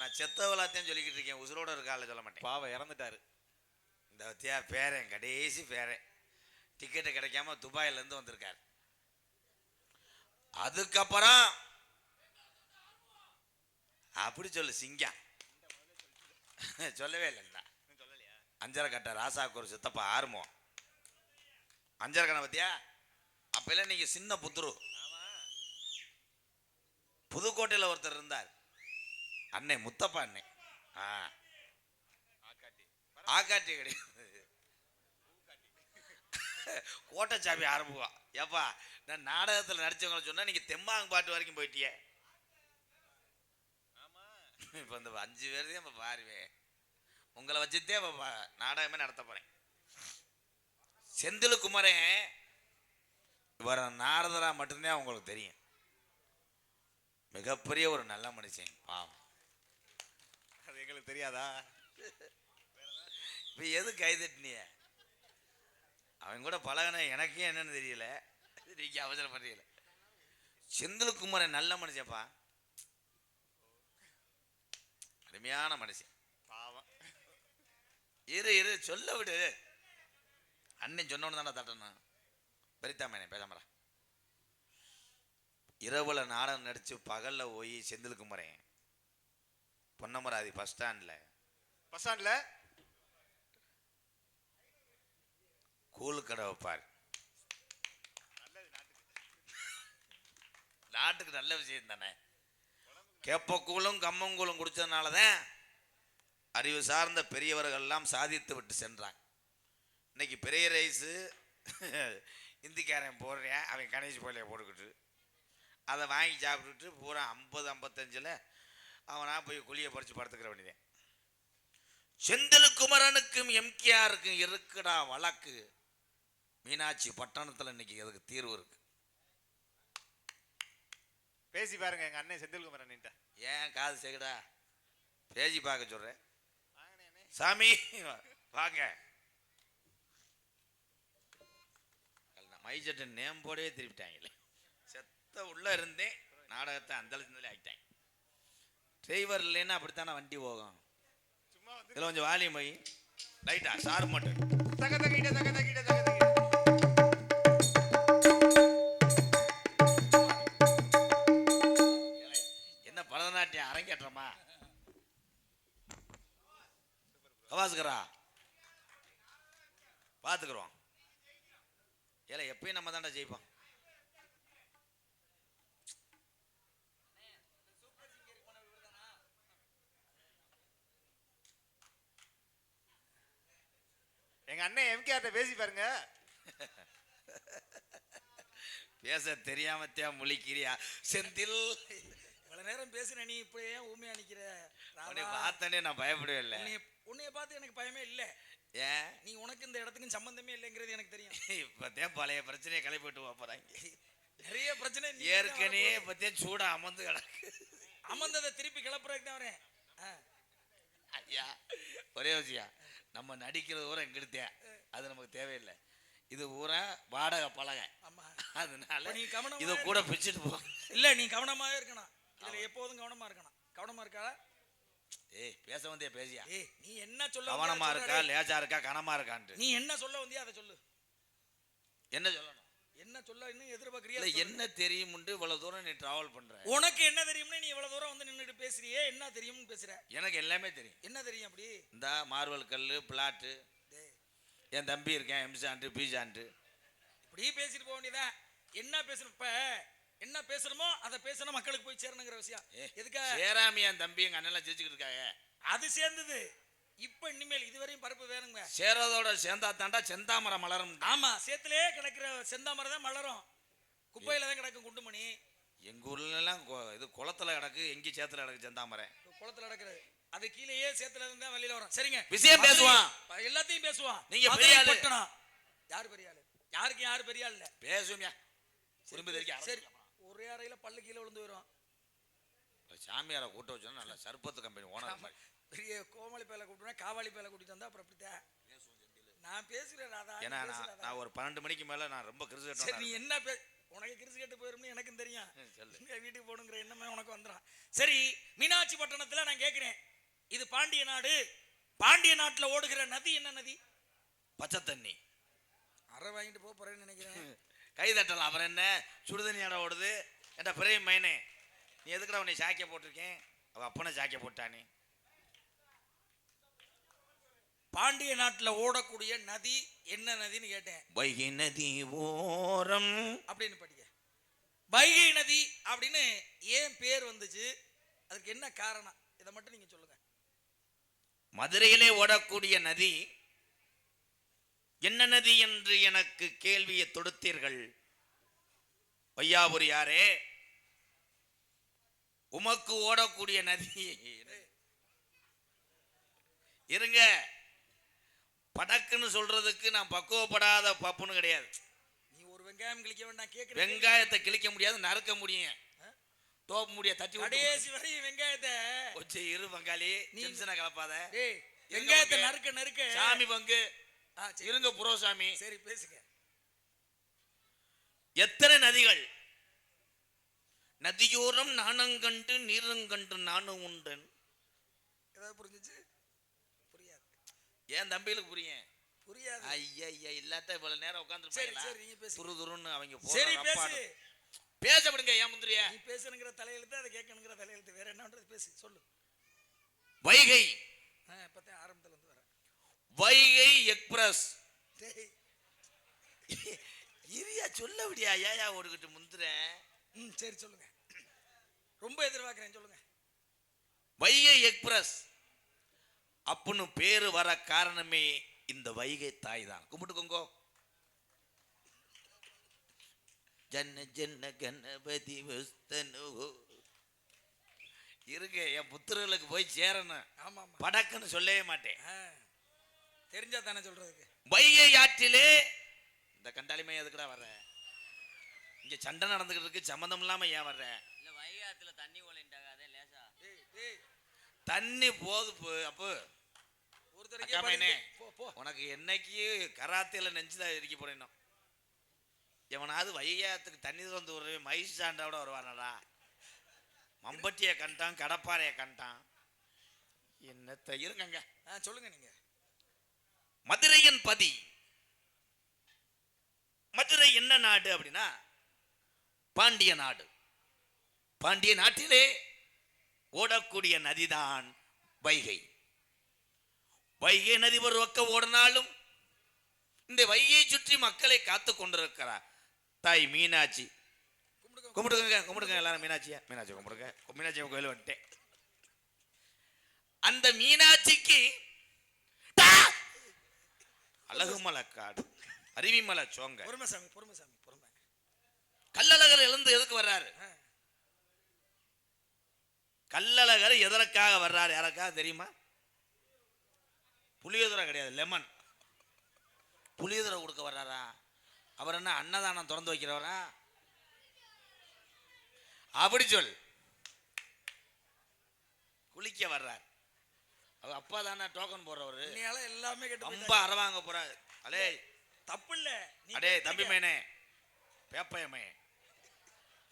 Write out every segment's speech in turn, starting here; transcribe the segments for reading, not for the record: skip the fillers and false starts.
நான் செத்தவளாத்தையும் சொல்லிக்கிட்டு இருக்கேன், உசுரோட இருக்கால சொல்ல மாட்டேன். பாவம் இறந்துட்டாரு. இந்த வத்தியா பேரன், கடைசி பேரன் டிக்கெட்டு கிடைக்காம துபாயிலேருந்து வந்திருக்காரு. அதுக்கப்புறம் அப்படி சொல்லு சிங்கம் சொல்லவே இல்லைண்ணா. அஞ்சரை கட்ட ராசாக்கு ஒரு சித்தப்பா ஆறுமோ அஞ்சரை கண்ணை பத்தியா. அப்பெல்லாம் நீங்க சின்ன புத்துரு. புதுக்கோட்டையில் ஒருத்தர் இருந்தார், அண்ணே முத்தப்பா அண்ணே. ஆக்காட்டி கிடையாது, கோட்டைச்சாமி ஆரம்பம். ஏப்பா நான் நாடகத்தில் நடிச்சவங்களை சொன்னா நீங்க தெம்மாங்க பாட்டு வரைக்கும் போயிட்டியே. இப்போ இந்த 5 பேர்தையும் இப்போ பாருவேன், உங்களை வச்சுட்டே இப்போ நாடகமே நடத்த போறேன். செந்தில் குமரன் இவர நாரதரா மட்டும்தான் உங்களுக்கு தெரியும். மிகப்பெரிய ஒரு நல்ல மனுஷன். பாவம், அது எங்களுக்கு தெரியாதா? இப்போ எது கைதட்டினிய? அவன் கூட பழகின எனக்கே என்னன்னு தெரியல, நீங்க அவசரப்படுறீங்கள. செந்தில் குமரன் நல்ல மனுஷன்ப்பா, அருமையான மனுஷன். பாவம், இரு சொல்ல விடு. அண்ணன் சொன்னோன்னு தானே தட்டணும். பெரித்தாமேனே பேசாமரா. இரவுல நாடகம் நடிச்சு பகல்ல போய் செந்தில் குமரன் பொன்னமராதி பஸ் ஸ்டாண்ட்ல கூழ் கடை வைப்பார். நாட்டுக்கு நல்ல விஷயம் தானே. கேப்பக்கூழும் கம்மங்கூழும் குடிச்சதுனாலதான் அறிவு சார்ந்த பெரியவர்கள் எல்லாம் சாதித்து விட்டு சென்றாங்க. இன்னைக்கு பெரிய ரைஸு இந்திக்காரன் போடுறேன், அவன் கணேஷ் போலையை போட்டுக்கிட்டு அதை வாங்கி சாப்பிட்டுட்டு பூரா 50-55 அவனா போய் குழியை பறித்து படுத்துக்கிற வேண்டியதேன். செந்தில் குமரனுக்கும் எம்கேஆருக்கும் இருக்குடா வழக்கு. மீனாட்சி பட்டணத்தில் இன்னைக்கு அதுக்கு தீர்வு இருக்கு. பேசி பாருங்க எங்க அண்ணன் செந்தில் குமரன். ஏன் காது சேகடா பேசி பார்க்க சொல்றேன். சாமி வாங்க. மைஜெட்டு நேம் போடவே திருப்பிட்டாங்களே. செத்த உள்ள இருந்தேன், நாடகத்தை அந்த ஆகிட்டாங்க. டிரைவர் இல்லைன்னா அப்படித்தானே வண்டி போகும். இதில் கொஞ்சம் வாலியம் போய் லைட்டா சார் மட்டும் என்ன பரதநாட்டியம் அரங்கேற்றமா கவாசுக்கரா பார்த்துக்கிறோம். ஏல எப்பயும் நம்ம தாண்டா ஜெயிப்போம். எங்க அண்ணன் எம்கேஆர் பேசி பாருங்க. பேச தெரியாமத்தியா முழிக்கிறியா செந்தில்? இவ்வளவு நேரம் பேசுன நீ இப்ப ஏன் ஊமையா நிக்கிற? பார்த்தனே நான் பயப்படவே இல்லை. உன்னைய பார்த்து எனக்கு பயமே இல்லை. ஏன்? நீ உனக்கு இந்த இடத்துக்கு சம்பந்தமே இல்லைங்கிறது எனக்கு தெரியும். இப்பதான் பழைய பிரச்சனையை கிளப்பிட்டு போறாங்க. நிறைய பிரச்சனை ஏற்கனவே இப்பதான் சூடா அமர்ந்து கிடக்கு. அமர்ந்ததை திருப்பி கிளப்புறதுக்கு தான் வரேன். ஐயா ஒரே விஷயம், நம்ம நடிக்கிறது ஊரா எங்கிட்டேன், அது நமக்கு தேவையில்லை. இது ஊரா வாடகை பழக. அதனால நீ கவனம் இதை கூட பிச்சுட்டு போ. இல்ல நீ கவனமாவே இருக்கணும். இதுல எப்போதும் கவனமா இருக்கணும். கவனமா இருக்கா? ஏய் பேச வந்தியா பேசியா? ஏய் நீ என்ன சொல்ல? கவனமா இருக்கா, லேஜா இருக்கா, கனமா இருக்கான்ட்டு நீ என்ன சொல்ல வந்தியா அதை சொல்லு. என்ன சொல்லணும்? என்ன சொல்ல இன்னும் எதிர்பார்க்கறியா? என்ன தெரியும்னு இவ்வளவு தூரம் நீ டிராவல் பண்ற. உனக்கு என்ன தெரியும்னு நீ இவ்வளவு தூரம் வந்து நின்னுட்டு பேசுறியே, என்ன தெரியும்னு பேசுற? எனக்கு எல்லாமே தெரியும். என்ன தெரியும் அப்படி? இந்த மார்வல் கல்லு பிளாட்டு, என் தம்பி இருக்கேன் எம்சாண்டு பீஜாண்டு, இப்படி பேசிட்டு போக வேண்டியதா. என்ன பேசுறப்ப என்ன பேசுறமோ அதை பேசணும், மக்களுக்கு போய் சேரணுங்கிற விஷயம். எதுக்கா சேராமி என் தம்பி எங்க அண்ணன் ஜெயிச்சுக்கிட்டு இருக்காங்க. அது சேர்ந்தது. இப்ப இனிமேல் இதுவரையும் பருப்பு வேணுங்க. சேரதோட சேர்ந்தா தாண்டா செந்தாமரம் மலரும். ஆமா, சேத்திலே கிடக்கிற செந்தாமரம் தான் மலரும். குப்பையில தான் கிடக்கும் குண்டுமணி. எங்க ஊர்ல எல்லாம் இது குளத்துல கிடக்கு, எங்க சேத்துல கிடக்கு செந்தாமரம். குளத்துல கிடக்குறது அது கீழேயே சேத்துல இருந்து தான் வெளியில வரும். சரிங்க, விஷயம் பேசுவான், எல்லாத்தையும் பேசுவான். நீங்க பெரிய ஆளு. யாரு பெரிய ஆளு? யாருக்கு யாரு பெரிய ஆளு இல்ல பேசுவியா? சரி, ஒரே அறையில பல்லு கீழே விழுந்து போயிடும். சாமியாரை கூட்ட வச்சோன்னா நல்லா சர்பத்து கம்பெனி ஓனர் மாதிரி பெரிய கோமளி பேல கூப்பிட்டு காவாளி பேல கூட்டிட்டு வந்தா அப்புறம் அப்படித்தான் நான் பேசுறேன். ராதா, ஏன்னா நான் ஒரு 12 மணிக்கு மேல நான் ரொம்ப கிரிசு கேட்டேன். நீ என்ன உனக்கு கிரிசு கேட்டு போயிரும்னு எனக்கும் தெரியும். வீட்டுக்கு போகணுங்கிற எண்ணமே உனக்கு வந்துடும். சரி, மீனாட்சி பட்டணத்துல நான் கேட்கிறேன், இது பாண்டிய நாடு, பாண்டிய நாட்டுல ஓடுகிற நதி என்ன நதி? பச்சை தண்ணி. அரை வாங்கிட்டு போறேன்னு நினைக்கிறேன். கை தட்டலாம், அப்புறம் என்ன? சுடுதண்ணியோட ஓடுது. ஏண்டா பெரிய மைனே, நீ எதுக்குடா உன்னை சாக்கிய போட்டிருக்கேன்? அவ அப்பனை சாக்கிய போட்டானே. பாண்டிய நாட்டுல ஓடக்கூடிய நதி என்ன நதின்னு கேட்டேன். வைகை நதி ஓரம் அப்படின்னு படிக்க. வைகை நதி அப்படின்னு ஏன் பேர் வந்துச்சு, அதுக்கு என்ன காரணம், இதை மட்டும் நீங்க சொல்லுங்க. மதுரையிலே ஓடக்கூடிய நதி என்ன நதி என்று எனக்கு கேள்வியை தொடுத்தீர்கள். வையாபுரியாரே, உமக்கு ஓடக்கூடிய நதி இருங்க. படக்குன்னு சொல்றதுக்கு நான் பக்குவப்படாத பப்புன்னு கிடையாது. நீ ஒரு வெங்காயம் கிழிக்க வேண்டாம், கேட்க. வெங்காயத்தை கிழிக்க முடியாது, நறுக்க முடியும், தோப்ப முடியாது, தட்டி கடைசி வரை வெங்காயத்தை வச்சு இரு பங்காளி, டென்ஷனை கலப்பாத. வெங்காயத்தை நறுக்க நறுக்க சாமி பங்கு இருங்க புரோசாமி. சரி பேசுங்க. எத்தனை நதிகள்? நதியோரம் நாணங்கண்டு நீரங்கண்டு நானும் உண்டன். ஏதாவது புரிஞ்சுச்சு? புரியாது. ஏன் தம்பிகளுக்கு புரியும்? புரியாது. ஐயா ஐயா இல்லாட்ட இவ்வளவு நேரம் உட்கார்ந்து சரி சரி நீங்க பேசு. துருதுருன்னு அவங்க சரி பேசு. பேச விடுங்க. ஏன் முந்திரிய நீ பேசணுங்கிற தலையெழுத்து, அதை கேட்கணுங்கிற தலையெழுத்து, வேற என்னன்றது பேசு, சொல்லு. வைகை. இப்பதான் ஆரம்பத்துல இருந்து வரேன். வைகை எக்ஸ்பிரஸ். இரியா சொல்ல விடியா, ஏயா ஓடுகிட்டு முந்திர. சரி சொல்லுங்க, ரொம்ப எதிர்பார்க்கிறேன், சொல்லுங்க. வைகை எக்ஸ்பிரஸ் அப்படின்னு பேரு வர காரணமே இந்த வைகை தாய் தான். கும்பிட்டுக்கோங்க. ஜன்ன ஜன்ன கணபதி வஸ்தனு இருங்க. என் புத்திரர்களுக்கு போய் சேரணும். ஆமா படக்குன்னு சொல்லவே மாட்டேன், தெரிஞ்சா தானே சொல்றதுக்கு. வைகை ஆற்றிலே இந்த கண்டாளிமையை எதுக்குடா வர்ற? இங்க சண்டை நடந்துகிட்டு இருக்கு, சம்மந்தம் இல்லாம ஏன் வர்ற? இல்ல வைகை ஆத்துல தண்ணி ஓலைண்டாங்க, அதே லேசா தண்ணி போது. அப்போ உனக்கு என்னைக்கு கராத்தேல நெஞ்சுதான் இருக்கி போடணும். எவனாவது வைகையாத்துக்கு தண்ணி திறந்து ஒரு மயிர் சாண்டாவோட வருவானடா. மம்பட்டிய கண்டான், கடப்பாறைய கண்டான். என்னத்த இருங்க. சொல்லுங்க நீங்க. மதுரையின் பதி. மதுரை என்ன நாடு அப்படின்னா பாண்டிய நாடு. பாண்டிய நாட்டிலே ஓடக்கூடிய நதிதான் வைகை. வைகை நதி ஒரு பக்கம் ஓடினாலும் இந்த வைகையை சுற்றி மக்களை காத்து கொண்டிருக்கிறார் தாய் மீனாட்சி. கும்பிடுங்க கும்பிடுங்க எல்லாரும் மீனாட்சியா. மீனாட்சி கும்பிடுங்க. மீனாட்சி கோயில் வந்துட்டேன். அந்த மீனாட்சிக்கு அழகுமலை காடு, அருவிமலை சோங்க. பொறுமைசாமி பொறுமைசாமி பொறுமை. கள்ளழகர் எழுந்து எதுக்கு வர்றாரு? கள்ளழகர் எதற்காக வர்றாரு யாருக்காக தெரியுமா? புளியோதரை கிடையாது, லெமன். புளியோதரை கொடுக்க வர்றாரா? அவர் என்ன அன்னதானம் திறந்து வைக்கிறவரா? அப்படி சொல். குளிக்க வர்றார். அவர் அப்பா தானே டோக்கன் போடுறவரு. எல்லாமே ரொம்ப அரவாங்க போறாரு. அலே தப்பு இல்ல. அடே தம்பி மேனே, பேப்பையமே,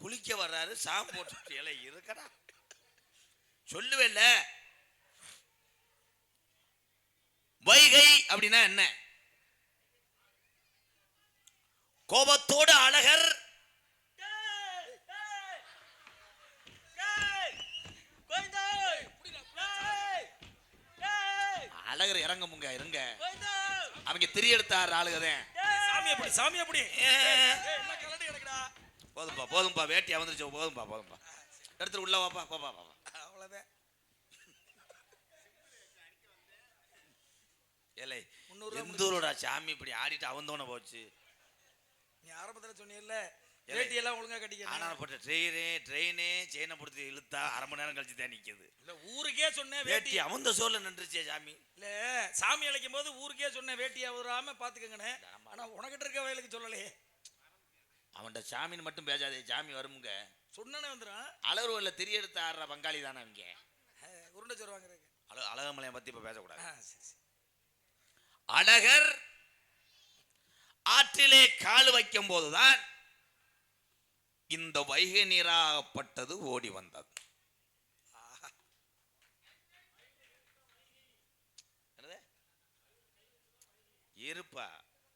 குளிக்க வர்றாரு. சாம் போட்டு இலை இருக்கடா சொல்லுவேல்ல. வைகை அப்படின்னா என்ன? கோபத்தோடு அழகர் அழகர் இறங்குமுங்க இருங்க. அவங்க திரி எடுத்தார் ஆளுகதேன். சாமி அப்படி போதும்பா போதும்பா, வேட்டி வந்துருச்சு. போதும்பா போதும்பா, எடுத்துட்டு உள்ள வாப்பா. பாப்பா பாப்பா, அவ்வளவுதான். ஏலே இந்தூரோட சாமி இப்படி ஆடிட்டு அவந்தோன போச்சு. நீ ஆரம்பத்துல சொன்னீல்ல வேட்டி எல்லாம் ஒழுங்கா கட்டிக்க. ஆனா போட்ட ட்ரெயினே செயினை பிடிச்சி இழுத்தா அரை மணி நேரம் கழிச்சு தான் நிக்குது. இல்ல ஊருக்கே சொன்னேன் வேட்டி அவந்த சோர்ல நின்றுச்சே சாமி. இல்ல சாமி அழைக்கும் போது ஊருக்கே சொன்ன வேட்டி அவராம பாத்துக்கங்கண்ணே. ஆனா உனக்கிட்ட இருக்க வயலுக்கு சொல்லலையே. அவன்கிட்ட சாமின்னு மட்டும் பேசாதே, சாமி வருமுங்க. சொன்னனே வந்துடும். அழகுல திரி எடுத்து ஆடுற பங்காளி தானே அவங்க. உருண்டை சொல்லுவாங்க. அழகமலையை பத்தி இப்ப பேசக்கூடாது. அழகர் ஆற்றிலே கால் வைக்கும் போதுதான் இந்த வைகை நீராகப்பட்டது ஓடி வந்தது. இருப்பா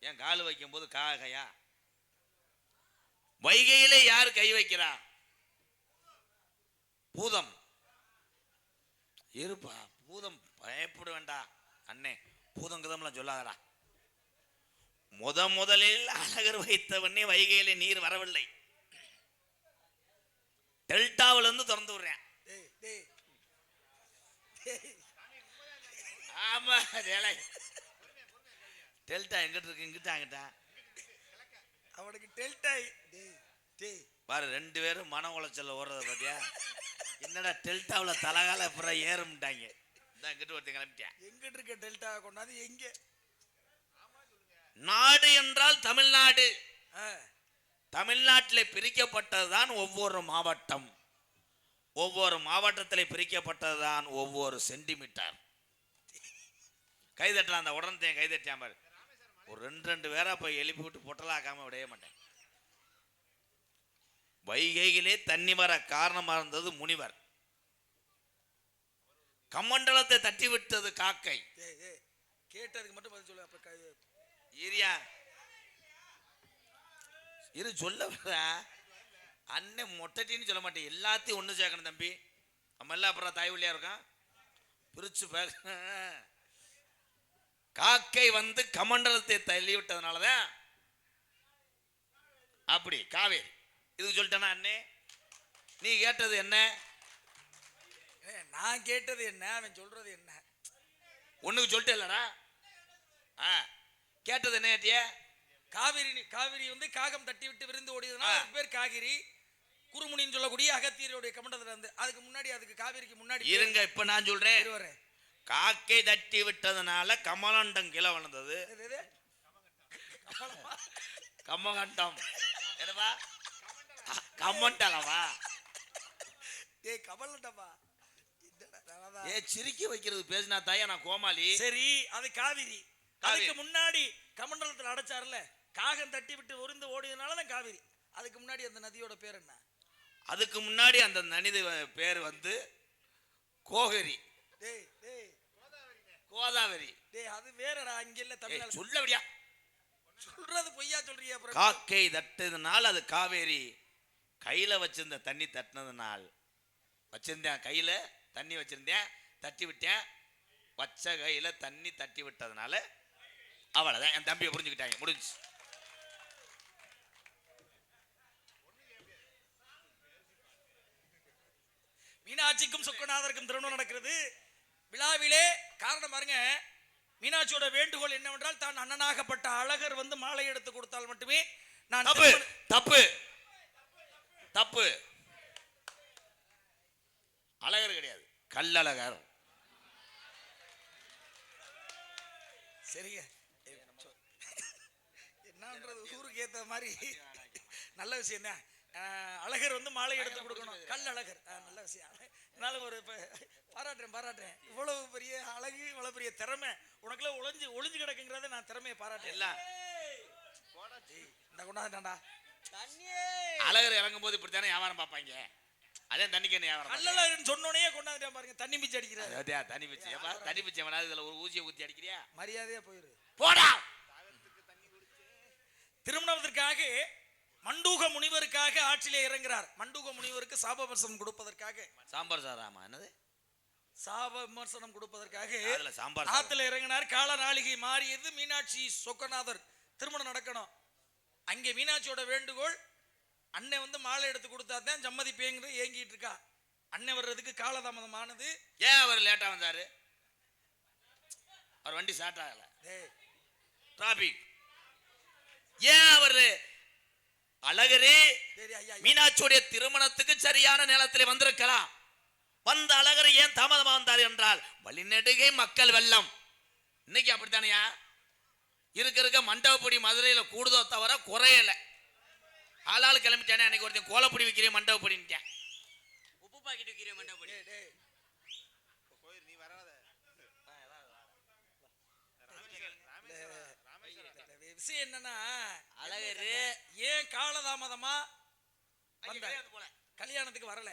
என் கால் வைக்கும் போது காகையா? வைகையிலே யார் கை வைக்கிறா? பூதம். இருப்பா, பூதம் பயப்பட வேண்டாம் அண்ணே, பூதங்கதம்லாம் சொல்லாதடா. முதலில் அழகர் வைத்தவனே வைகையிலே நீர் வரவில்லை, டெல்டாவில இருந்து திறந்து விடுறேன். டேய் டேய் ஆமா, டெல்டா எங்கிட்ட இருக்கு, இங்கிட்ட அங்கிட்ட. அவனுக்கு டெல்டாய். டேய் டேய் பாரு, 2 பேரும் மன உளைச்சல்ல ஓடுறத பாத்தியா? என்னடா டெல்டாவில் தலகால அப்புறம் ஏறும்ட்டாங்க. இந்த இங்கிட்டு ஒருத்தன் கிளம்பிட்டேன். எங்கிட்டு இருக்க டெல்டா கொண்டாது எங்க? நாடு என்றால் தமிழ்நாடு. ஆ, தமிழ்நாட்டில் பிரிக்கப்பட்டதுதான் ஒவ்வொரு மாவட்டம், ஒவ்வொரு மாவட்டத்தில் பிரிக்கப்பட்டதுதான் ஒவ்வொரு சென்டிமீட்டர். கைதட்டலாம், அந்த உடனே கைதட்டியாம பாரு. ஒரு 2 பேரா போய் எழுப்பி விட்டு பொட்டலாக்காம விடவே மாட்டேன். வைகையிலே தண்ணி வர காரணமாக இருந்தது முனிவர். கமண்டலத்தை தட்டி விட்டது காக்கை. டேய் டேய் கேட்டதுக்கு மட்டும் பதில் சொல்லு. அப்ப ஈரியா இரு சொல்ல வர அண்ணன் மொட்டைட்டின்னு சொல்ல மாட்டேன், எல்லாத்தையும் ஒன்று சேர்க்கணும் தம்பி. நம்ம எல்லாம் அப்புறம் தாய்வழியா இருக்கான் பிரிச்சு காக்கை வந்து கமண்டலத்தை தள்ளி விட்டதுனாலதான் அப்படி காவேரி. இதுக்கு சொல்லிட்டேனா அண்ணே? நீ கேட்டது என்ன? நான் கேட்டது என்ன, அவன் சொல்றது என்ன? ஒண்ணுக்கு சொல்லிட்டு இல்லடா. கேட்டது என்ன கேட்டிய? காவிரி. காவிரி வந்து காகம் தட்டி விட்டு விருந்து ஓடியதுனால அதுக்கு பேர் காகிரி. குறுமுனின்னு சொல்லக்கூடிய அகத்தியருடைய கமண்டத்துல இருந்து. அதுக்கு முன்னாடி, அதுக்கு காவிரிக்கு முன்னாடி இருங்க, இப்ப நான் சொல்றேன். காக்கை தட்டி விட்டதுனால கமலண்டம் கீழே வளர்ந்தது. கமகண்டம் என்னவா? கமண்டலவா? ஏய் கமலண்டமா? ஏ சிரிக்க வைக்கிறது பேசினா தாயா நான் கோமாளி. சரி, அது காவிரி. அதுக்கு முன்னாடி கமண்டலத்தில் அடைச்சார்ல, காகம் தட்டி விட்டு உருந்து ஓடியதுனால தான் காவிரி. அதுக்கு முன்னாடி அந்த நதியோட பேர் என்ன? அதுக்கு முன்னாடி அந்த நதி பேர் வந்து கோகரி. டேய் டேய் கோதாவரி. டேய் அது வேறடா, அங்க இல்ல தமிழ்நாடு. சொல்லவிடியா? சொல்றது பொய்யா சொல்றியா? அப்புறம் காக்கை தட்டதுனால அது காவேரி. கையில வச்சிருந்த தண்ணி தட்டினதுனால் வச்சிருந்தேன், கையில தண்ணி வச்சிருந்தேன், தட்டி விட்டேன். வச்ச கையில தண்ணி தட்டி விட்டதுனால அவ்வளவுதான். என் தம்பியை புரிஞ்சுக்கிட்டாங்க, முடிஞ்சு. மீனாட்சிக்கும் சொக்கநாதருக்கும் திருமணம் நடக்கிறது. விழாவிலே காரணம் பாருங்க, மீனாட்சியோட வேண்டுகோள் என்னவென்றால், தான் அண்ணனாகப்பட்ட அழகர் வந்து மாலை எடுத்து கொடுத்தால் மட்டுமே நான். தப்பு தப்பு தப்பு. அழகர் கிடையாது, கல்லழகர். சரிங்க, என்னன்றது ஊருக்கு ஏத்த மாதிரி நல்ல விஷயம் தான். அழகர் வந்து மாலை எடுத்து கொடுக்கணும், கல் அழகர். நல்ல விஷயம். என்னாலும் ஒரு பாராட்டுறேன். இவ்வளவு பெரிய அழகு, இவ்வளவு பெரிய திறமை உனக்குள்ள ஒளிஞ்சு கிடக்குங்கிறத நான் திறமையை பாராட்டுறேன். இந்த கொண்டாடா அழகர் இறங்கும் போது இப்படித்தானே வியாபாரம் பார்ப்பாங்க. அதே தண்ணிக்கு என்ன வியாபாரம்? கல்லழகர்னு சொன்னோனே கொண்டாந்து பாருங்க, தண்ணி பிச்சு அடிக்கிறாரு. தண்ணி பிச்சு ஏப்பா? தண்ணி பிச்சு வேணாது, இதுல ஒரு ஊசியை ஊத்தி அடிக்கிறியா? மரியாதையா போயிரு போடா. திருமணத்திற்காக மண்டூக முனிவருக்காக ஆட்சியிலே இறங்குறார். மண்டூக முனிவருக்கு சாப விமர்சனம் கொடுப்பதற்காக. சாம்பார் சாராமா என்னது? சாப விமர்சனம் கொடுப்பதற்காக சாம்பார் ஆத்துல இறங்கினார். கால நாளிகை மாறியது. மீனாட்சி சொக்கநாதர் திருமணம் நடக்கணும். அங்கே மீனாட்சியோட வேண்டுகோள், அண்ணன் வந்து மாலை எடுத்து கொடுத்தாதான் சம்மதி பேங்கிறது ஏங்கிட்டு இருக்கா. அண்ணன் வர்றதுக்கு காலதாமதமானது. ஏன் அவர் லேட்டா வந்தாரு? அவர் வண்டி ஸ்டார்ட் ஆகல, டிராபிக். ஏன் அவரு அழகரே மீனாட்சியுடைய திருமணத்துக்கு சரியான நேரத்தில் வந்திருக்கலாம். வந்த அழகர் ஏன் தாமதமா வந்தார் என்றால், வழிநெடுகை மக்கள் வெள்ளம். இன்னைக்கு அப்படித்தானையா இருக்க மண்டபப்பொடி மதுரையில கூடுதோ தவிர குறையல. ஆளாள் கிளம்பிட்டானே. அன்னைக்கு ஒருத்தன் கோலப்பொடி விற்கிறேன் மண்டபப்பொடின்ட்டேன். உப்பு பாக்கெட் விற்கிறேன் மண்டபப்பொடி. விஷயம் என்னன்னா, அழகரு ஏன் காலதாமதமா கல்யாணத்துக்கு வரல.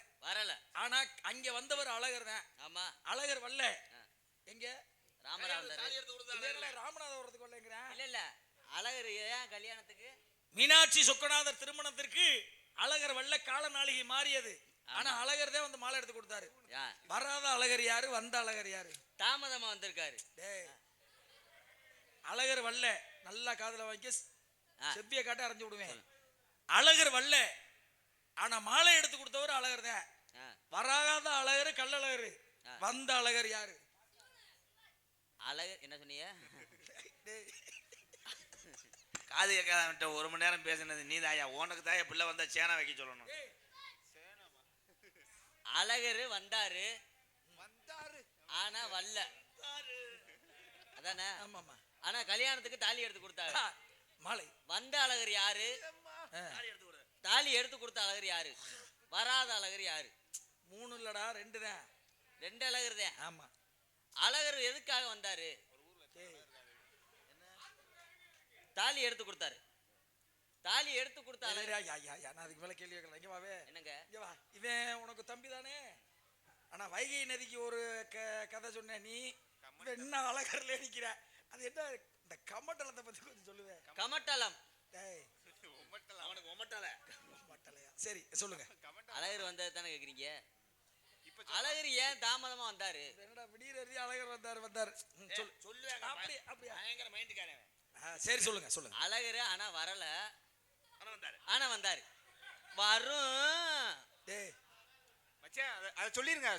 ஆனா அங்க வந்தவர் அழகர் தான். ஆமா, அழகர் வரல. எங்க ராமரா வந்தாரு இது என்னடா ராமநாதபுரத்துக்கு வரலைங்கிறேன். இல்ல இல்ல அழகர் ஏன் கல்யாணத்துக்கு மீனாட்சி சொக்கநாதர் திருமணத்திற்கு அழகர் வல்ல கால நாளிகை மாறியது. ஆனா அழகர் தான் வந்து மாலை எடுத்து கொடுத்தாரு. யார்? வராத அழகர் யாரு, வந்த அழகர் யாரு? தாமதமா வந்திருக்காரு. டேய், அழகர் வல்ல நல்லா காதுல வாங்கி செவ்விய காட்ட அரைஞ்சு விடுவேன். அழகர் வல்ல ஆனா மாலை எடுத்து கொடுத்தவர் அழகர் தான். வராத அழகர் கல்லழகர், வந்த அழகர் யாரு? அழகர் என்ன சொன்னீங்க? காது கேட்காத ஒரு மணி நேரம் பேசினது நீ தாயா. உனக்கு தாயா பிள்ளை வந்தா சேனா வைக்க சொல்லணும். அழகர் வந்தாரு ஆனா வல்ல அதானே? ஆமாமா. ஆனா கல்யாணத்துக்கு தாலி எடுத்து கொடுத்தாரு. மாலை வந்த அழகர் யாரு? தாலி எடுத்து கொடுத்த அழகர் யாரு? வராத அழகர் யாரு? 3 இல்லடா 2 தான். 2 அழகர் தான். ஆமா. அழகர் எதுக்காக வந்தாரு? தாலி எடுத்து கொடுத்தாரு. தாலி எடுத்து கொடுத்த அழகர் நான் அதுக்கு மேல கேள்வி கேட்கல. இங்க வாவே. என்னங்க? இங்க வா. இவன் உனக்கு தம்பி தானே? ஆனா வைகை நதிக்கு ஒரு கதை சொன்ன நீ என்ன அழகர்ல நிக்கிற. அது என்ன இந்த கமட்டலத்தை பத்தி கொஞ்சம் சொல்லுவேன். கமட்டலம். டேய் அவனுக்கு ஒமட்டால மட்டலையா? சரி சொல்லுங்க. அழகர் வந்தது தானே கேக்குறீங்க? அழகர் ஏன் தாமதமா வந்தாரு? என்னடா விடியறி அழகர் வந்தார். சொல்லு. சொல்லுவாங்க. அப்படி அப்படியே பயங்கர மைண்டுக்காரன். சரி சொல்லுங்க சொல்லுங்க. அழகர் ஆனா வரல. வந்தாரு. ஆனா வந்தாரு. வரும். டேய் மச்சான் அத சொல்லிருங்க.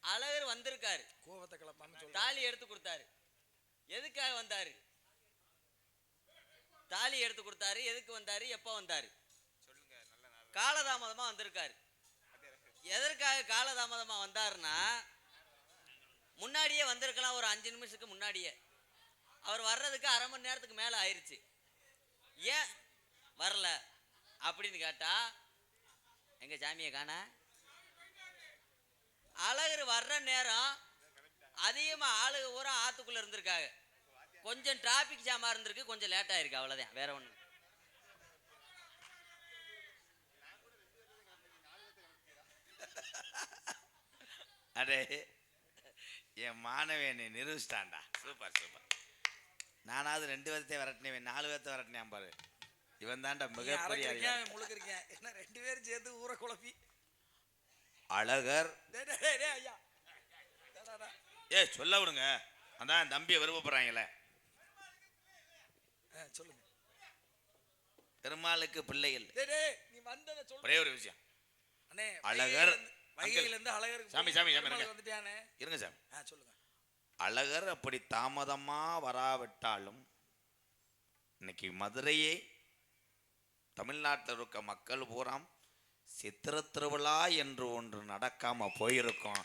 அழகர் வந்திருக்காரு. கோவத்தை கிளப்பான்னு சொல்லு. தாலி எடுத்து கொடுத்தாரு. எதுக்காக வந்தாரு? தாலி எடுத்து கொடுத்தாரு. எதுக்கு வந்தாரு? எப்ப வந்தாரு? சொல்லுங்க. நல்ல நாள். காலதாமதமா வந்திருக்காரு. எதற்காக காலதாமதமா வந்தாருன்னா, முன்னாடியே வந்திருக்கலாம். ஒரு 5 நிமிஷத்துக்கு முன்னாடியே. அவர் வர்றதுக்கு அரை மணி நேரத்துக்கு மேல ஆயிருச்சு. ஏன் வரல அப்படின்னு கேட்டா, எங்க சாமியை காண. அழகர் வர்ற நேரம் அதிகமா ஆளுக ஊரா ஆத்துக்குள்ள இருந்திருக்காங்க. கொஞ்சம் டிராபிக் ஜாமா இருந்திருக்கு, கொஞ்சம் லேட் ஆயிருக்கு. அவ்வளவுதான், வேற ஒண்ணு. அடே என் மாணவன் நிரூபிச்சிட்டான்டா. Super super. நானாவது 2 பேர்த்தையும் விரட்டினேன், 4 பேர்த்த விரட்டினேன் பாரு. இவன் தான்டா மிகப்பெரிய முழுக்கிருக்கேன். என்ன 2 பேரும் சேர்த்து ஊரை குழப்பி. அழகர். ஐயா சொல்ல விடுங்க. அதான் தம்பியை விருப்பப்படுறாங்களே. சொல்லுங்க. பெருமாளுக்கு பிள்ளைகள். நீ வந்தத சொல்லு. ஒரே ஒரு விஷயம். அண்ணே அழகர் வைகையில இருந்து அழகருக்கு சாமி வந்துட்டானே. இருங்க சாமி. சொல்லுங்க. அழகர் அப்படி தாமதமா வராவிட்டாலும் இன்னைக்கு மதுரையே தமிழ்நாட்டில் இருக்க மக்கள் பூராம் சித்திர திருவிழா என்று ஒன்று நடக்காம போயிருக்கும்.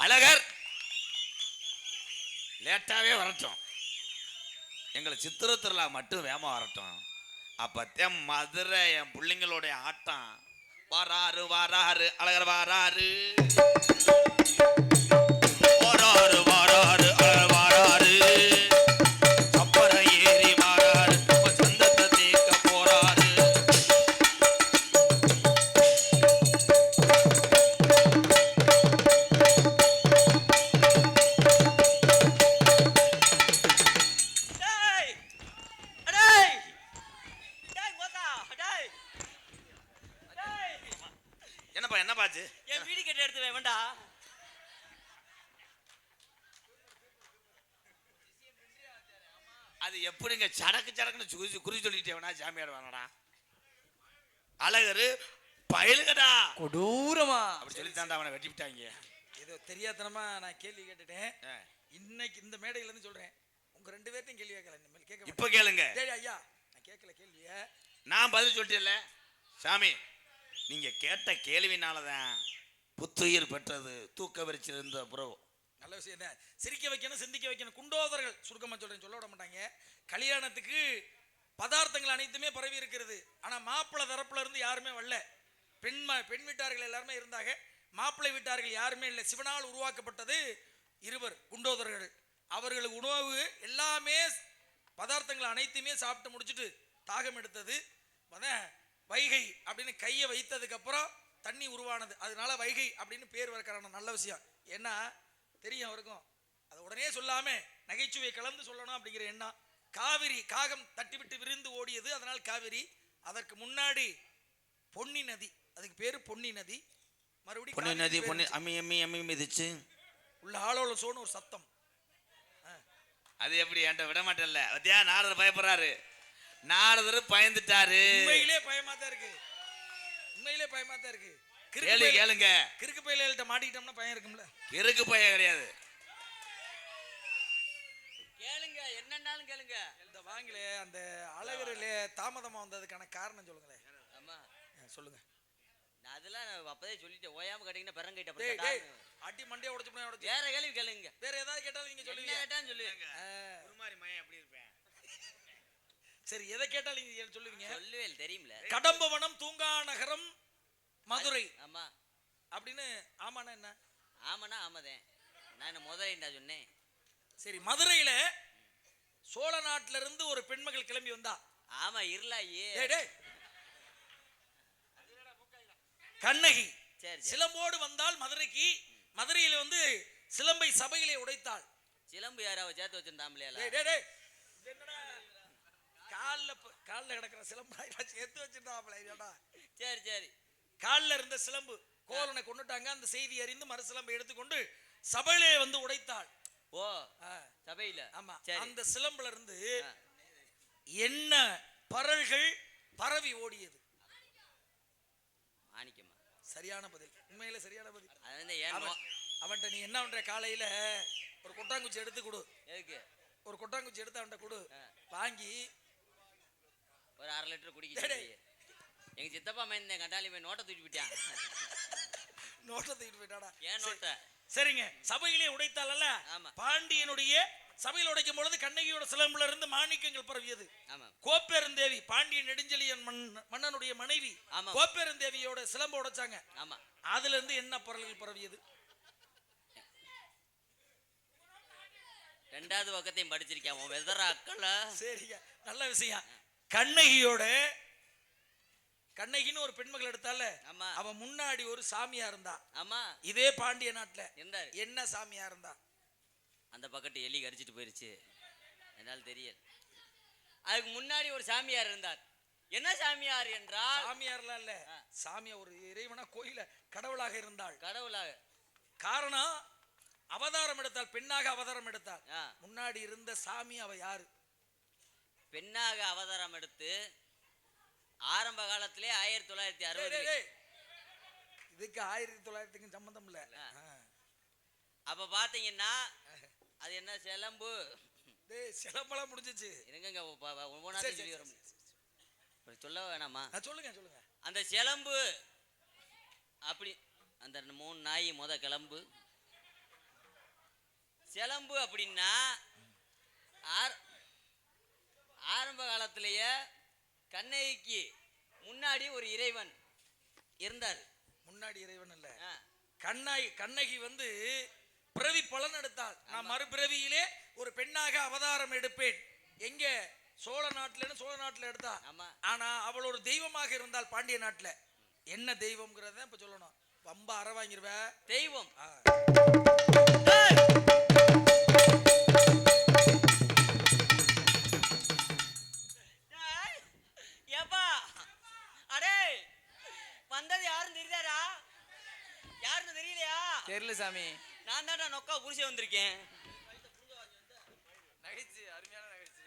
அழகர் லேட்டாவே வரட்டும், எங்களை சித்திர திருவிழா மட்டும் வேகமா வரட்டும். அப்பத்தான் மதுரை என் பிள்ளைங்களுடைய ஆட்டம். வாராரு வாராரு அழகர் வாராரு வாராரு வாராரு அழகர் வாராரு. சப்பர ஏறி வாராரு, சந்தத்தை தேக்க போறாரு. என்னப்பாச்சு? என் வீடு கட்ட எடுத்து வேண்டா. அது எப்படிங்க சடக்கு சடக்குன்னு குறி சொல்லிட்டே வேணா சாமியார் வேணாடா. அழகரு பயலுகடா கொடூரமா அப்படி சொல்லித்தாண்டா அவனை வெட்டி விட்டாங்க. ஏதோ தெரியாதனமா நான் கேள்வி கேட்டுட்டேன். இன்னைக்கு இந்த மேடையில இருந்து சொல்றேன், உங்க 2 பேர்ட்டையும் கேள்வி கேட்கல. இனிமேல் கேட்க இப்ப கேளுங்க. சரி ஐயா, நான் கேட்கல கேள்விய. நான் பதில் சொல்லிட்டேன்ல சாமி. நீங்க கேட்ட கேள்வினாலதான் புத்துயிர் பெற்றது தூக்க விரிச்சிருந்த ப்ரோ. நல்ல விஷயம் தான். சிரிக்க வைக்கணும், சிந்திக்க வைக்கணும். குண்டோதர்கள் சுருக்கமா சொல்றேன், சொல்ல விட மாட்டாங்க. கல்யாணத்துக்கு பதார்த்தங்கள் அனைத்துமே பரவி இருக்கிறது. ஆனா மாப்பிள்ளை தரப்புல இருந்து யாருமே வரல. பெண் வீட்டார்கள் எல்லாருமே இருந்தாங்க, மாப்பிள்ளை வீட்டார்கள் யாருமே இல்லை. சிவனால் உருவாக்கப்பட்டது 2 குண்டோதர்கள். அவர்களுக்கு உணவு எல்லாமே பதார்த்தங்கள் அனைத்துமே சாப்பிட்டு முடிச்சுட்டு தாகம் எடுத்தது. வைகை அப்படின்னு கையை வைத்ததுக்கு அப்புறம் தண்ணி உருவானது. அதனால வைகை அப்படின்னு பேர் வைக்கிறான. நல்ல விஷயம். ஏன்னா தெரியும் அவருக்கும். அதை உடனே சொல்லாம நகைச்சுவை கலந்து சொல்லணும் அப்படிங்கிற எண்ணம். காவிரி காகம் தட்டிவிட்டு விரிந்து ஓடியது, அதனால் காவிரி. அதற்கு முன்னாடி பொன்னி நதி, அதுக்கு பேரு பொன்னி நதி. மறுபடியும் பொன்னி நதி பொன்னி அம்மி அம்மி அம்மி மிதிச்சு உள்ள ஆளோல சோன்னு ஒரு சத்தம். அது எப்படி என்கிட்ட விட மாட்டேன்ல. பத்தியா நாரதர் பயப்படுறாரு, நாரதர் பயந்துட்டாரு. உண்மையிலே பயமா தான் இருக்கு, உண்மையிலே பயமா தான் இருக்கு. கேளுங்க, கிறுக்கு பையில மாட்டிக்கிட்டோம்னா பயம் இருக்கும்ல. கிறுக்கு பையன் கிடையாது. கேளுங்க, என்னன்னாலும் கேளுங்க. இந்த வாங்கிலே அந்த அழகரிலே தாமதமா வந்ததுக்கான காரணம் சொல்லுங்களேன். ஆமா சொல்லுங்க. நான் அதெல்லாம் அப்பதே சொல்லிட்டேன். ஓயாம கேட்டீங்கன்னா பெரங்கிட்ட அடி மண்டையை உடைச்சு உடைச்சு. வேற கேள்வி கேளுங்க. வேற ஏதாவது கேட்டாலும் நீங்க சொல்லுவீங்க. கேட்டான்னு சொல்லுவேன். ஒரு மாதிரி மயம் அப்படி இருப்பேன். சரி, எதை கேட்டாலும் நீங்க சொல்லுவீங்க. சொல்லுவேன், தெரியும்ல. கடம்பவனம், தூங்கா நகரம், மதுரை. ஆமா அப்படின்னு. ஆமாண்ணா என்ன? ஆமாண்ணா ஆமாதேன். நான் என்ன முதல்ல சொன்னேன். சரி, மதுரையில சோழ நாட்டுல இருந்து ஒரு பெண்மகள் கிளம்பி வந்தா. ஆமா இருளாயே. கண்ணகி சரி சிலம்போடு வந்தால் மதுரைக்கு. மதுரையில வந்து சிலம்பை சபையிலே உடைத்தாள். சிலம்பு யாராவது சேர்த்து வச்சிருந்தாம்லையா? கால்ல கிடக்கிற சிலம்பு சேர்த்து வச்சிருந்தாப்ல. சரி சரி. கால்ல இருந்த சிலம்பு கோவலனை கொண்டுட்டாங்க. அந்த செய்தி அறிந்து மறு சிலம்பை எடுத்துக்கொண்டு சபையிலே வந்து உடைத்தாள். ஓ சபையில. ஆமா. சரி. அந்த சிலம்புல இருந்து என்ன பரல்கள் பரவி ஓடியது? மாணிக்கமா. சரியான பதில், உண்மையில சரியான பதில். அவன்கிட்ட நீ என்ன பண்ற, காலையில ஒரு கொட்டாங்குச்சி எடுத்து கொடு. எதுக்கு? ஒரு கொட்டாங்குச்சி எடுத்து அவன்கிட்ட கொடு. வாங்கி ஒரு 1/2 லிட்டர் குடிக்க. எங்க சித்தப்பா மைந்தேன் கண்டாலி போய் நோட்டை தூக்கி விட்டான். நோட்டை தூக்கிட்டு போயிட்டாடா. ஏன் நோட்டை? சரிங்க, சபையிலே உடைத்தாளல்ல. பாண்டியனுடைய சபையில் உடைக்கும் பொழுது கண்ணகியோட சிலம்புல இருந்து மாணிக்கங்கள் பரவியது. கோப்பெருந்தேவி, பாண்டியன் நெடுஞ்செழியன் மன்னனுடைய மனைவி, கோப்பெருந்தேவியோட சிலம்பு உடைச்சாங்க. அதுல இருந்து என்ன பொருள்கள் பரவியது? 2வது பக்கத்தையும் படிச்சிருக்கேன். வெதரா அக்கல. சரிங்க, நல்ல விஷயம். கண்ணகியோட கண்ணகின்னு ஒரு பெண்மகள் எடுத்தால, அவன் முன்னாடி ஒரு சாமியா இருந்தா. ஆமா. இதே பாண்டிய நாட்டுல என்ன சாமியா இருந்தா? அந்த பக்கத்து எலி கடிச்சிட்டு போயிருச்சு, என்னால் தெரியல. அதுக்கு முன்னாடி ஒரு சாமியார் இருந்தார். என்ன சாமியார் என்றால்? சாமியார்லாம் இல்ல, சாமியா ஒரு இறைவனா கோயில கடவுளாக இருந்தாள். கடவுளாக. காரணம், அவதாரம் எடுத்தால், பெண்ணாக அவதாரம் எடுத்தால். முன்னாடி இருந்த சாமி அவ யாரு? பெண்ணாக அவதாரம் எடுத்து ஆரம்ப காலத்திலே 1960. இதுக்கு 1900க்கு சம்பந்தம் இல்ல. அப்ப பாத்தீங்கன்னா அது என்ன சிலம்பு. சிலம்பெல்லாம் முடிஞ்சிச்சு. என்னங்க ஒவ்வொன்றா சொல்லி வர சொல்ல வேணாமா? சொல்லுங்க சொல்லுங்க. அந்த சிலம்பு அப்படி அந்த 3 நாய் கிளம்பு சிலம்பு அப்படின்னா ஆரம்ப காலத்திலேயே கண்ணகிக்கு முன்னாடி ஒரு இறைவன் இருந்தார். முன்னாடி இறைவன் இல்ல, கண்ணகி வந்து பிறவி பலன் எடுத்தாள். நான் மறுபிறவியிலே ஒரு பெண்ணாக அவதாரம் எடுப்பேன். எங்க? சோழ நாட்டுல எடுத்தா. ஆனா அவள் ஒரு தெய்வமாக இருந்தால் பாண்டிய நாட்டுல. என்ன தெய்வம்ங்கிறத இப்ப சொல்லணும். வம்ப அற வாங்கிருவ. தெய்வம் ஏப்பா, அடே வந்தது யாரும் தெரியுதாடா? யாருன்னு தெரியலையா? தெரியல சாமி. நான் தான்டா நொக்கா புரிச்சு வந்திருக்கேன். நகைச்சு, அருமையான நகைச்சு.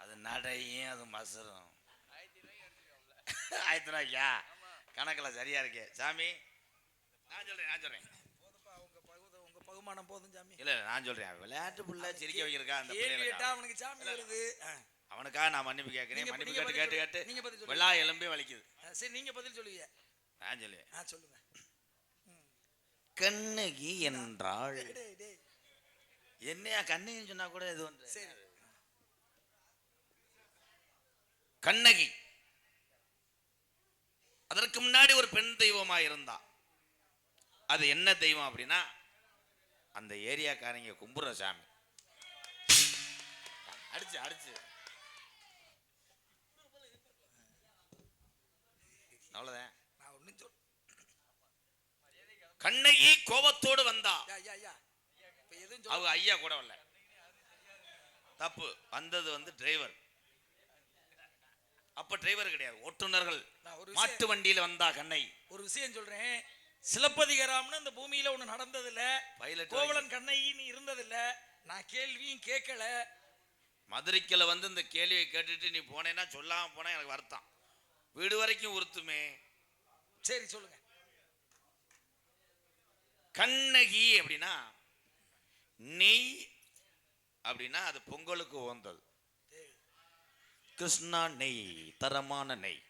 அது நடையும் அது மசரும். 1000 ரூபாய்க்கா? கணக்கில் சரியா இருக்கு சாமி. நான் சொல்றேன் உங்க பகுமானம் போதும் சாமி. இல்ல நான் சொல்றேன், விளையாட்டு புள்ள சிரிக்க வைக்கிறக்கா அந்த பிள்ளைகளுக்கு அவனுக்கு சாமி வருது. அவனுக்காக நான் மன்னிப்பு கேட்கிறேன். மன்னிப்பு கேட்டு விழா எலும்பே வலிக்குது. சரி, நீங்க பதில் சொல்லுவீங்க. நான் சொல்லுவேன். சொல்லுங்க. கண்ணகி என்றாள் என்னையா? கண்ணகின்னு சொன்னா கூட இது ஒன்று. கண்ணகி அதற்கு முன்னாடி ஒரு பெண் தெய்வமா இருந்தா. அது என்ன தெய்வம் அப்படின்னா, அந்த ஏரியாக்காரங்க கும்புற சாமி. அடிச்சு அவ்வளவுதான். கண்ணகி கோபத்தோடு வந்தா. இப்ப எதுவும் அவங்க ஐயா கூட வரல. தப்பு. வந்தது வந்து டிரைவர். அப்ப டிரைவர் கிடையாது, ஓட்டுநர்கள். மாட்டு வண்டியில வந்தா கண்ணை. ஒரு விஷயம் சொல்றேன், சிலப்பதிகாரம்னு இந்த பூமியில ஒண்ணு நடந்தது இல்ல, கோவலன் கண்ணகின்னு இருந்தது இல்ல, நான் கேள்வியும் கேட்கல. மதுரைக்கில் வந்து இந்த கேள்வியை கேட்டுட்டு நீ போனேன்னா சொல்லாம போனா எனக்கு வருத்தம், வீடு வரைக்கும் உறுத்துமே. சரி சொல்லுங்க. கண்ணகி அப்படின்னா நெய் அப்படின்னா அது பொங்கலுக்கு உகந்தது. கிருஷ்ணா நெய், தரமான நெய்,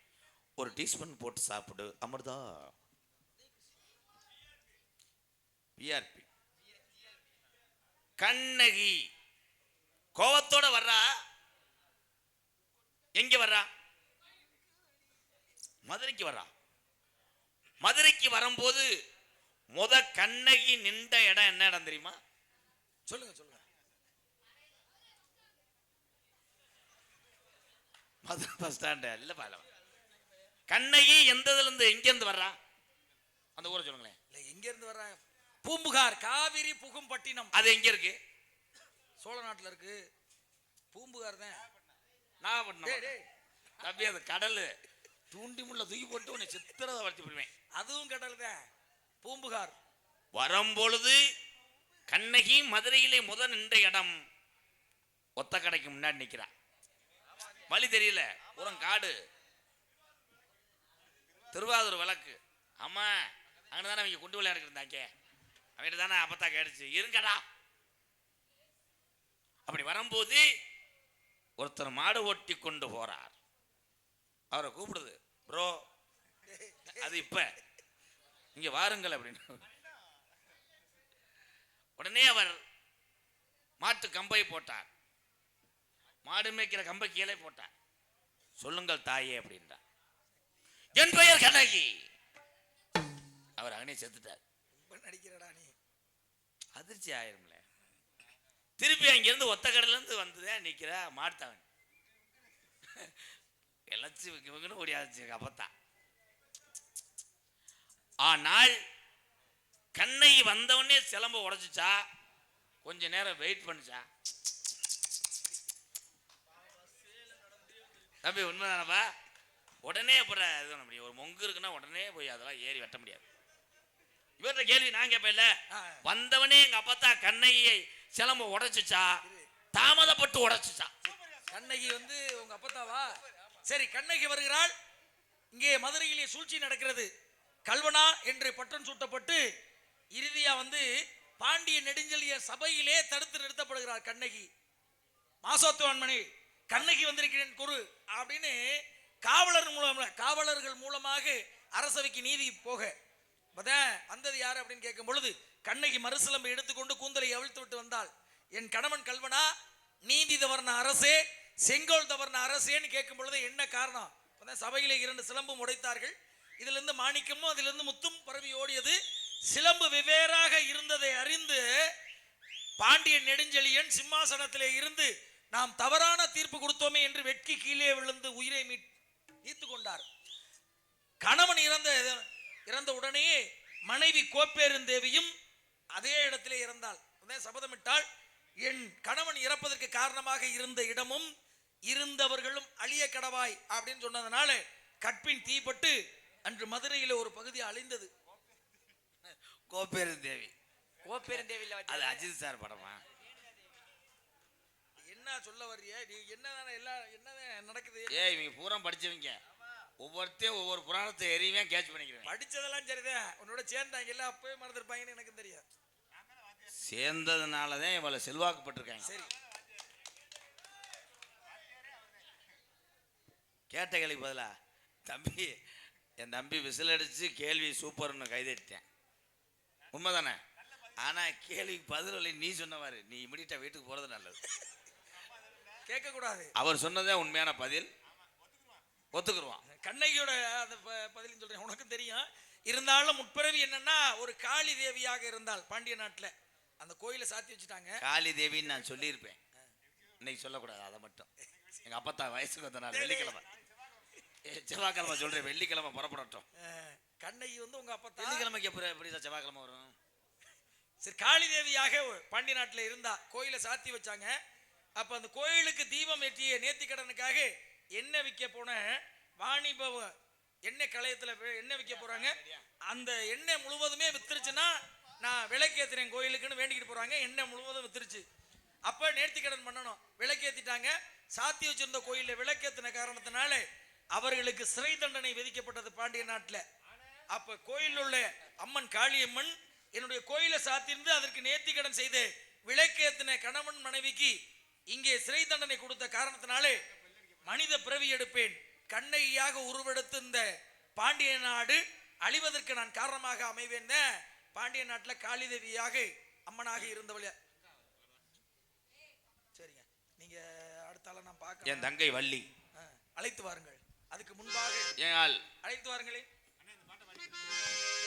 ஒரு டீஸ்பூன் போட்டு சாப்பிடு அமிர்தா. பிஆர்பி. கண்ணகி கோவத்தோட வர்றா. எங்க வர்றா? மதுரைக்கு வர்றா. மதுரைக்கு வரும்போது கண்ணகி நின்ற இடம் என்ன இடம் தெரியுமா? சொல்லுங்க சொல்லுங்க. மதுரை பஸ் ஸ்டாண்ட் இல்ல பால. கண்ணகி எந்ததுல இருந்து எங்க இருந்து வர்றா? அந்த ஊரை சொல்லுங்களேன். இல்ல எங்க இருந்து வர்றா? பூம்புகார், காவிரி புகும் பட்டினம். அது எங்க இருக்கு? சோழ நாட்டுல இருக்கு. பூம்புகார் தான். நாகப்பட்டினம். தம்பி அது கடல். தூண்டி முள்ள தூக்கி போட்டு உன்னை சித்திரதை வளர்த்தி போடுவேன். அதுவும் கடல் தான். பூம்புகார் வரும்பொழுது கண்ணகி மதுரையிலே நின்ற இடம் ஒத்த கடைக்கு முன்னாடி நிக்கிறா. வழி தெரியல, புறம் காடு, திருவாரூர் விளக்கு. ஆமா, அங்கதானே அவங்க குண்டு விளையாடு இருந்தாங்க. அவங்க தானே அப்பத்தா கேடுச்சு இருங்கடா. அப்படி வரும்போது ஒருத்தர் மாடு ஓட்டி கொண்டு போறார். அவரை கூப்பிடுது, ப்ரோ அது இப்ப இங்க வாருங்கள் அப்படின்னு. உடனே அவர் மாட்டு கம்பை போட்டார். மாடு மேய்க்கிற கம்பை கீழே போட்டார். சொல்லுங்கள் தாயே அப்படின்றார். என் பெயர் கண்ணகி. அவர் அங்கனே செத்துட்டார். நடிக்கிறடா நீ. அதிர்ச்சி ஆயிரும்ல. திருப்பி அங்கிருந்து ஒத்த கடல இருந்து வந்துதான் நிக்கிறா மாடுத்தவன். எலச்சு இவங்கன்னு ஓடியாச்சு அப்பத்தான். ஆனால் கண்ணகி வந்தவனே சிலம்ப உடைச்சுச்சா, கொஞ்ச நேரம் வெயிட் பண்ணுச்சா? தம்பி உண்மைதானப்பா? உடனே அப்புறம் இது பண்ண முடியும். ஒரு மொங்கு இருக்குன்னா உடனே போய் அதெல்லாம் ஏறி வெட்ட முடியாது. இவர்கிட்ட கேள்வி நான் கேட்பேன் இல்ல, வந்தவனே எங்க அப்பத்தா கண்ணகியை சிலம்ப உடைச்சுச்சா, தாமதப்பட்டு உடைச்சுச்சா? கண்ணகி வந்து உங்க அப்பத்தாவா? சரி, கண்ணகி வருகிறாள். இங்கே மதுரையிலே சூழ்ச்சி நடக்கிறது. கல்வனா என்று பட்டம் சூட்டப்பட்டு இறுதியா வந்து பாண்டிய நெடுஞ்செழிய சபையிலே தடுத்து நிறுத்தப்படுகிறார் கண்ணகி. மாசோத்துவான்மணி கண்ணகி வந்திருக்கிறேன் குரு அப்படின்னு காவலர்கள் மூலமாக அரசவைக்கு நீதி போக வந்தது யாரு அப்படின்னு கேட்கும் பொழுது கண்ணகி மறுசிலம்பை எடுத்துக்கொண்டு கூந்தலை அவிழ்த்து விட்டு வந்தாள். என் கணவன் கல்வனா, நீதி தவறுன அரசே, செங்கோல் தவறுன அரசேன்னு கேட்கும் பொழுது என்ன காரணம்? சபையிலே 2 சிலம்பும் உடைத்தார்கள். இதுல இருந்து மாணிக்கமும் அதிலிருந்து முத்தும் பரவி ஓடியது. சிலம்பு வெவ்வேறாக இருந்ததை அறிந்து பாண்டிய நெடுஞ்செழியன் சிம்மாசனத்திலே இருந்து நாம் தவறான தீர்ப்பு கொடுத்தோமே என்று வெட்கி கீழே விழுந்து உயிரை மீட்டு கொண்டார். கணவன் இறந்த உடனே மனைவி கோப்பெருந்தேவியும் அதே இடத்திலே இறந்தாள். சபதமிட்டாள், என் கணவன் இறப்பதற்கு காரணமாக இருந்த இடமும் இருந்தவர்களும் அழிய கடவாய் அப்படின்னு சொன்னதுனால கற்பின் தீப்பட்டு அன்று மதுரையில ஒரு பகுதி அழிந்தது. கோப்பெருந்தேவி. கோப்பெருந்தேவி அது அஜித் சார் படமா? என்ன சொல்ல வர்றிய நீ? என்னதான் நடக்குது? இவங்க பூரா படிச்சவங்க, ஒவ்வொருத்தையும் ஒவ்வொரு புராணத்தை எரியுவேன் கேட்ச் பண்ணிக்கிறேன். படிச்சதெல்லாம் சரிதான், உன்னோட சேர்ந்தாங்கல்ல அப்பவே மறந்துருப்பாங்கன்னு எனக்கு தெரியும். சேர்ந்ததுனாலதான் இவளை செல்வாக்குப்பட்டிருக்காங்க. சரி, கேட்ட கேள்வி பதிலா தம்பி, என் தம்பி விசில் அடிச்சு கேள்வி சூப்பர்னு கைதட்டேன். உண்மைதானே? ஆனா கேள்விக்கு பதில் நீ சொன்னவாரு, நீ இமிடியட்டா வீட்டுக்கு போறது நல்லது. கேட்க கூடாது. அவர் சொன்னதே உண்மையான பதில், ஒத்துக்குருவான். கண்ணகியோட அந்த பதில் சொல்றேன், உனக்கும் தெரியும். இருந்தாலும் முற்பிறவி என்னன்னா ஒரு காளி தேவியாக இருந்தால் பாண்டிய நாட்டுல அந்த கோயிலை சாத்தி வச்சுட்டாங்க. காளி தேவின்னு நான் சொல்லியிருப்பேன், இன்னைக்கு சொல்லக்கூடாது. அதை மட்டும் எங்க அப்பத்தா வயசுக்கு வந்த நாள் வெள்ளிக்கிழமை, செவ்வாய்க்கிழமை சொல்றேன், வெள்ளிக்கிழமை புறப்படட்டும். கண்ணகி வந்து உங்க அப்பத்தா வெள்ளிக்கிழமைக்கு எப்படி செவ்வாய்க்கிழமை வரும்? சரி, காளி தேவியாக பாண்டிய நாட்டில் இருந்தா, கோயிலை சாத்தி வச்சாங்க. அப்ப அந்த கோயிலுக்கு தீபம் ஏற்றிய நேர்த்திக்கடனுக்காக எண்ணெய் விற்க போன வாணிப எண்ணெய் களையத்துல எண்ணெய் விற்க போறாங்க. அந்த எண்ணெய் முழுவதுமே வித்துருச்சுன்னா நான் விளக்கேத்துறேன் கோயிலுக்குன்னு வேண்டிக்கிட்டு போறாங்க. எண்ணெய் முழுவதும் வித்துருச்சு. அப்ப நேர்த்திக்கடன் பண்ணணும், விளக்கேத்திட்டாங்க. சாத்தி வச்சிருந்த கோயில்ல விளக்கேத்தின காரணத்தினால அவர்களுக்கு சிறை தண்டனை விதிக்கப்பட்டது பாண்டிய நாட்டில். அப்ப கோயில் உள்ள அம்மன் காளியம்மன் என்னுடைய கோயிலை சாத்திருந்து அதற்கு நேர்த்திக்கடன் செய்து விளக்கேத்தின கணவன் மனைவிக்கு இங்கே சிறை தண்டனை கொடுத்த காரணத்தினாலே மனித பிறவி எடுப்பேன், கண்ணையாக உருவெடுத்து இந்த பாண்டிய நாடு அழிவதற்கு நான் காரணமாக அமைவேன். பாண்டிய நாட்டில் காளி தேவியாக அம்மனாக இருந்தவள். சரிங்க, நீங்க அடுத்தால நான் பார்க்க என் தங்கை வள்ளி அழைத்து வாருங்கள். அதுக்கு முன்பாக என் ஆள் அழைத்து வாருங்களே.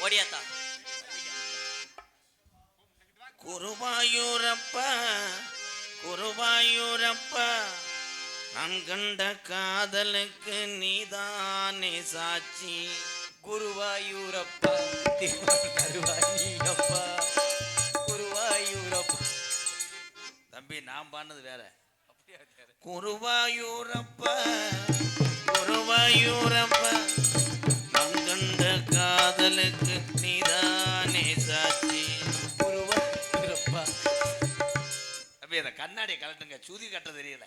ஓடியாத்தா குருவாயூரப்பா குருவாயூரப்பா, நான் கண்ட காதலுக்கு நீதானே சாட்சி. குருவாயூரப்பா கருவாயூரப்பா குருவாயூரப்பா. தம்பி நான் பாடுனது வேற. குருவாயூரப்பா குருவாயூரப்பா, நான் கண்ட காதலுக்கு நீதானே சாட்சி. குருவாயூரப்பா. தம்பி அந்த கண்ணாடியை கலட்டுங்க, சுதி கட்ட தெரியல.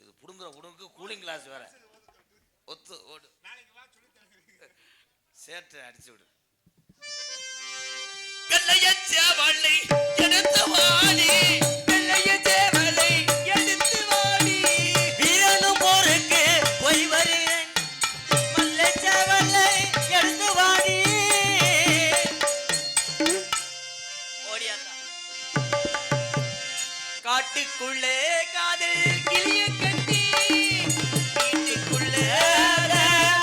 இது புடுங்குற உடுக்கு கூலிங் கிளாஸ் வேற. ஒத்து ஓடு, சேற்றை அடிச்சு விடு. கல்லையச்சாவளை எடுத்த வாடி, வெள்ளையச்சேவலை எடுத்து வாடி, வீரனும் போருக்கு போய் வருகிறேன். வெள்ளைச்சேவலை எடுத்து வாடி. ஓடியாத்தா காட்டுக்குள்ளே காதல் கிளிய கட்டி, வீட்டுக்குள்ளே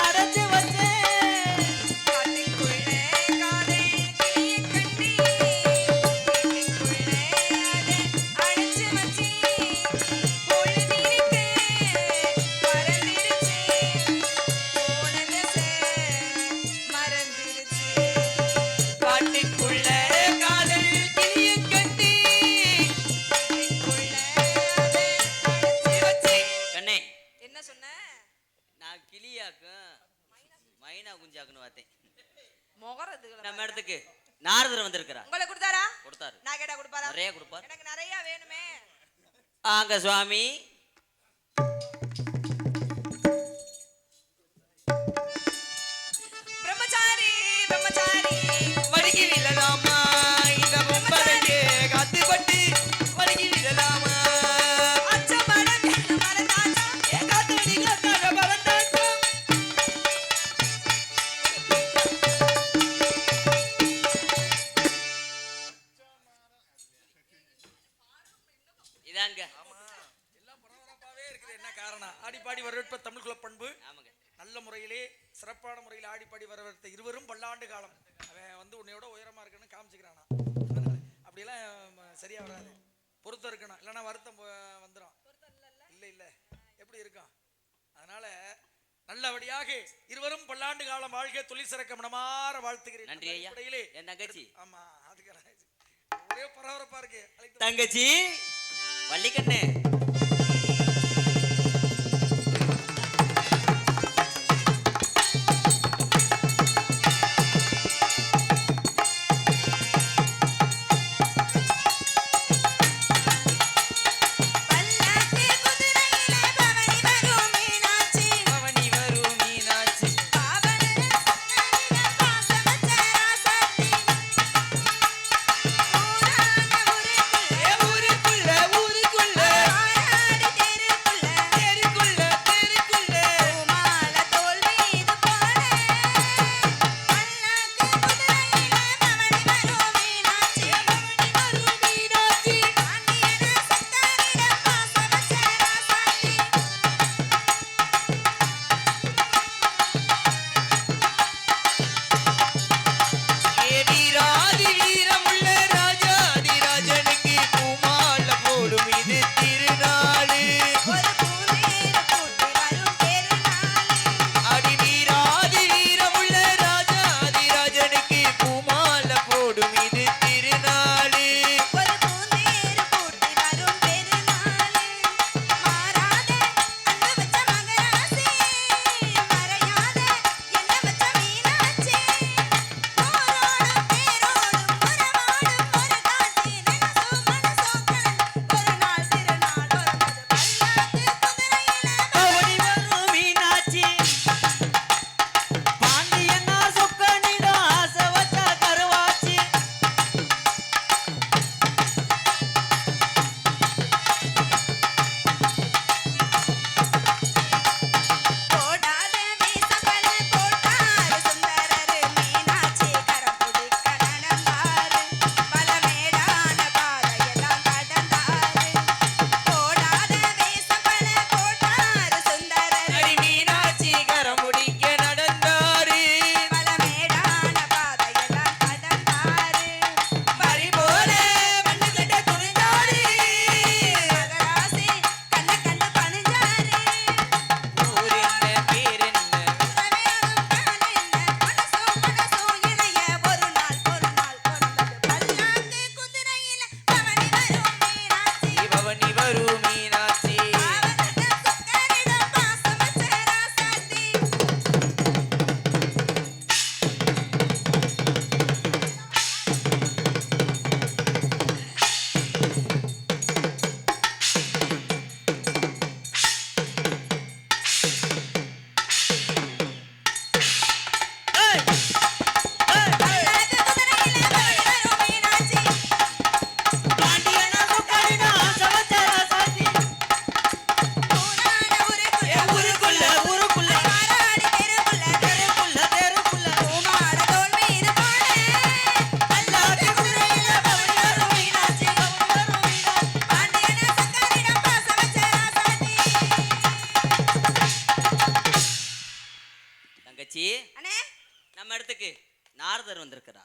அடைச்சு வச்சேன். காட்டுக்குள்ளே காதல் கிளிய கட்டி, வீட்டுக்குள்ளே அடைச்சு வச்சேன். பொழுதிருக்கு மறந்துருச்சு, போனது மறந்துருச்சு. காட்டுக்குள்ளே காதல் கிளிய கட்டி, கண்ணே, என்ன சொன்ன? நான் கிளியாக்கும் மைனா குஞ்சாக்குன்னு பார்த்தேன். முகரதுக்கு நம்ம இடத்துக்கு நாரதர் வந்திருக்கிறா. உங்களை கொடுத்தாரா? கொடுத்தாரு, நான் கேட்டா கொடுப்பாரா? நிறைய கொடுப்பார். எனக்கு நிறைய வேணுமே. ஆங்க சுவாமி. பிரம்மச்சாரி பிரம்மச்சாரி வடிகி விழலாமா இந்த பொம்பளைக்கு காத்துப்பட்டு வடிகி விழலாமா அச்சமடம் மறந்தாச்சா ஏ காத்தடி காத்தாக பறந்தாட்டம் இதாங்க. எல்லாம் பரபரப்பாவே இருக்குது. என்ன காரணம்? ஆடிப்பாடி வரவேற்ப தமிழ்குல பண்பு ஆமாங்க. நல்ல முறையிலே சிறப்பான முறையில் ஆடிப்பாடி வரவேற்ற இருவரும் பல்லாண்டு காலம். அவன் வந்து உன்னையோட உயரமா இருக்குன்னு காமிச்சுக்கிறானா. அப்படியெல்லாம் சரியா வராது, பொருத்தம் இருக்கணும், இல்லைன்னா வருத்தம் வந்துடும். இல்லை இல்லை எப்படி இருக்கும்? அதனால நல்லபடியாக இருவரும் பல்லாண்டு காலம் வாழ்க்கை, தொழில் சிறக்க மனமாற வாழ்த்துகிறேன். நன்றி ஐயா. அடிப்படையிலே என் தங்கச்சி. ஆமா, அதுக்கு ஒரே பரபரப்பா இருக்கு. அழைத்து தங்கச்சி வள்ளிக்கண்ணு. பல்லாக்கு குதிரையிலே பவனி வரும் மீனாட்சி, பவனி வரும் மீனாட்சி பாவனர சன்னதியில பாசம் வச்ச ராசாத்தி, ஊரான ஊருக்குள்ள ஆராடி தெருக்குள்ள பூமால தோள் மீது போட, பல்லாக்கு குதிரையிலே பவனி வரும் மீனாட்சி, பாண்டியன சத்தரிடம் பாசம் வச்ச ராசாத்தி. வீராதி வீரமுள்ள ராஜாதி ராஜனுக்கு பூமால போடும் இது திருநாளு ஒரு பூந்தேர் கூட்டி வரும் பெருநாள், அடி வீராதி வீரமுள்ள ராஜாதி ராஜனுக்கு பூமால போடும் இது திருநாளு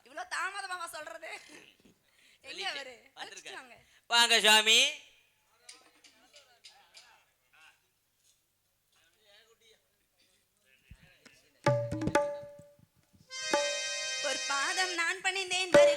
இவ்வளவு தாமதமாவா சொல்றது? எங்க அவரு? வந்திருக்காரு. அழைச்சிட்டு வாங்க. வாங்க சாமி. ஒரு பாதம் நான் பணிந்தேன் வருக